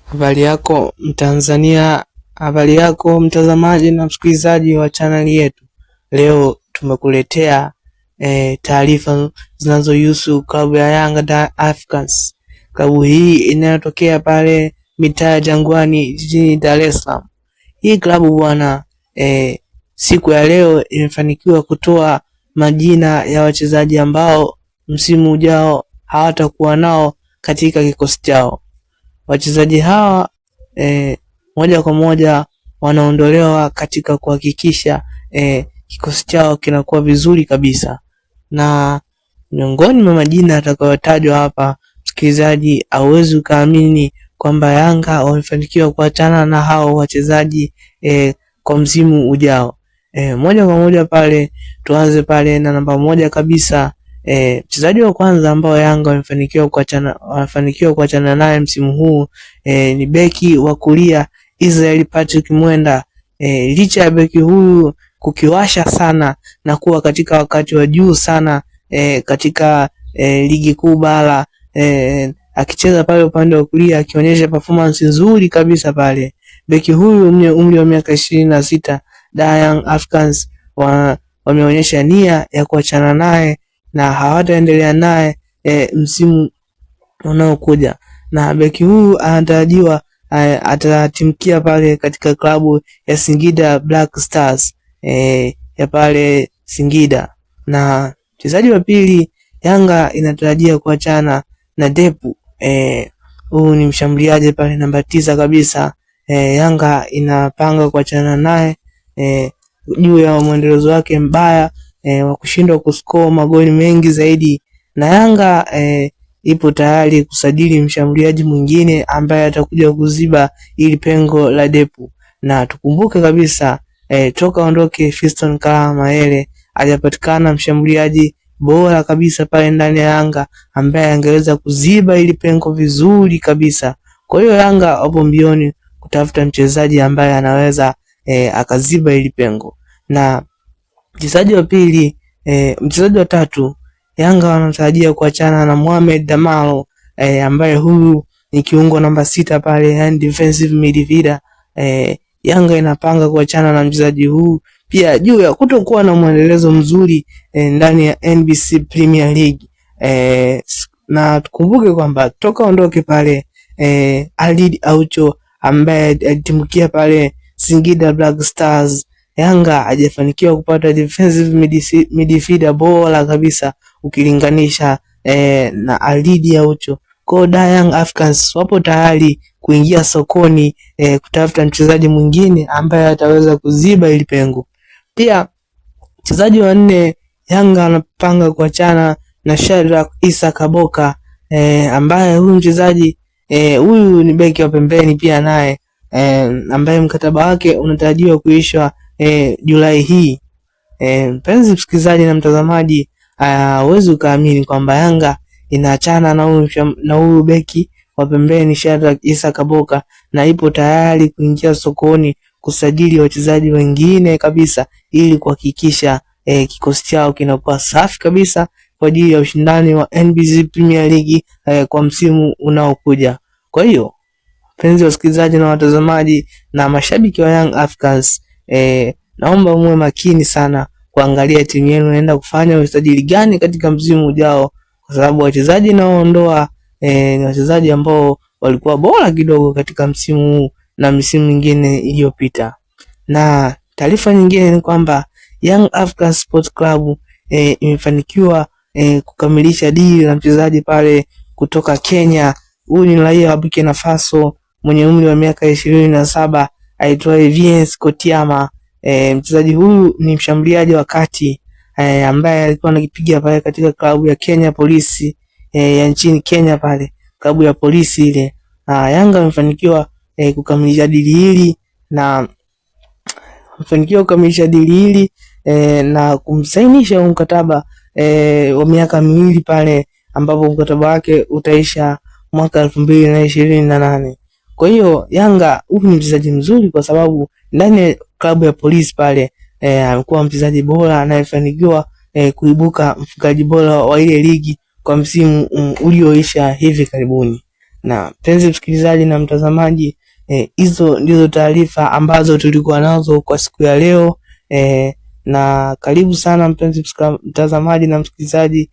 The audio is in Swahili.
Habari yako Mtanzania, habari yako mtazamaji na msikilizaji wa chaneli yetu. Leo tumekuletea taarifa zinazohusu klabu ya Young Africans. Klabu hii inayotokea pale mitaa ya Jangwani jijini Dar es Salaam. Hii klabu bwana, siku ya leo imefanikiwa kutoa majina ya wachezaji ambao msimu ujao hawatakuwa nao katika kikosi chao. Wachezaji hawa moja kwa moja wanaondolewa katika kuhakikisha kikosi chao kinakuwa vizuri kabisa. Na miongoni mwa majina yatakayotajwa hapa, msikilizaji, hauwezi ukaamini kwamba Yanga wamefanikiwa kuachana na hao wachezaji kwa msimu ujao. Moja kwa moja pale tuanze pale na namba moja kabisa. Mchezaji wa kwanza ambao Yanga wamefanikiwa kuachana naye msimu huu ni beki wa kulia Israel Patrick Mwenda. Licha ya beki huyu kukiwasha sana na kuwa katika wakati wa juu sana katika ligi kuu bara, akicheza pale upande wa kulia akionyesha performance nzuri kabisa pale. Beki huyu mwenye umri wa miaka 26, Young Africans wameonyesha nia ya kuachana naye na hawataendelea naye msimu unaokuja. Na beki huyu anatarajiwa atatimkia pale katika klabu ya Singida Black Stars ya pale Singida. Na mchezaji wa pili Yanga inatarajia kuachana na Depu. Huyu ni mshambuliaji pale namba 9 kabisa. Yanga inapanga kuachana naye juu ya mwendelezo wake mbaya wa kushindwa kuscore magoli mengi zaidi. Na Yanga ipo tayari kusajili mshambuliaji mwingine ambaye atakuja kuziba ili pengo la Depu. Na tukumbuke kabisa toka ondoke Fiston Kalala Mayele hajapatikana mshambuliaji bora kabisa pale ndani ya Yanga ambaye angeweza kuziba ili pengo vizuri kabisa. Kwa hiyo Yanga wapo mbioni kutafuta mchezaji ambaye anaweza akaziba ili pengo. Na mchezaji wa pili, mchezaji wa tatu Yanga wanatarajia kuachana na Mohamed Damaro ambaye huyu ni kiungo namba 6 pale, yani defensive midfielder. Yanga inapanga kuachana na mchezaji huu pia juu ya kutokuwa na mwendelezo mzuri ndani ya NBC Premier League. Na tukumbuke kwamba toka ondoke pale Alid Aucho ambaye alitimkia pale Singida Black Stars, Yanga hajafanikiwa kupata defensive midfielder bora kabisa ukilinganisha na Alidi Aucho. Kwa Young Africans wapo tayari kuingia sokoni kutafuta mchezaji mwingine ambaye ataweza kuziba ili pengo. Pia mchezaji wa 4 Yanga anapanga kuachana na Shadrack Issa Kaboka ambaye huyu mchezaji huyu ni beki wa pembeni pia naye ambaye mkataba wake unatarajiwa kuisha Julai hii. Mpenzi msikilizaji na mtazamaji, huwezi ukaamini kwamba Yanga inaachana na huyu beki wa pembeni Shadrack Issa Kaboka na ipo tayari kuingia sokoni kusajili wachezaji wengine kabisa ili kuhakikisha kikosi chao kinakuwa safi kabisa kwa ajili ya ushindani wa NBC Premier League kwa msimu unaokuja. Kwa hiyo penzi wasikilizaji na watazamaji na mashabiki wa Young Africans, naomba muwe makini sana kuangalia timu yenu inaenda kufanya usajili gani katika msimu ujao, kwa sababu wachezaji naoondoa ni wachezaji ambao walikuwa bora kidogo katika msimu huu na misimu mingine iliyopita. Na taarifa nyingine ni kwamba Young Africans Sports Club imefanikiwa kukamilisha deal na mchezaji pale kutoka Kenya. Huyu ni raia wa Burkina Faso mwenye umri wa miaka 27 aitwaye Viens Kotiama. Mchezaji huyu ni mshambuliaji wa kati ambaye alikuwa anakipiga pale katika klabu ya Kenya Police ya nchini Kenya pale, klabu ya polisi ile. Yanga wamefanikiwa kukamilisha dili hili na kumsainisha mkataba wa miaka 2 pale, ambapo mkataba wake utaisha mwaka 2028. Kwa hiyo Yanga huyu ni mchezaji mzuri kwa sababu ndani ya klabu ya polisi pale amekuwa mchezaji bora anayefanikiwa kuibuka mfungaji bora wa ile ligi kwa msimu ulioisha hivi karibuni. Na mpenzi msikilizaji na mtazamaji, hizo ndizo taarifa ambazo tulikuwa nazo kwa siku ya leo. Na karibu sana mpenzi mtazamaji na msikilizaji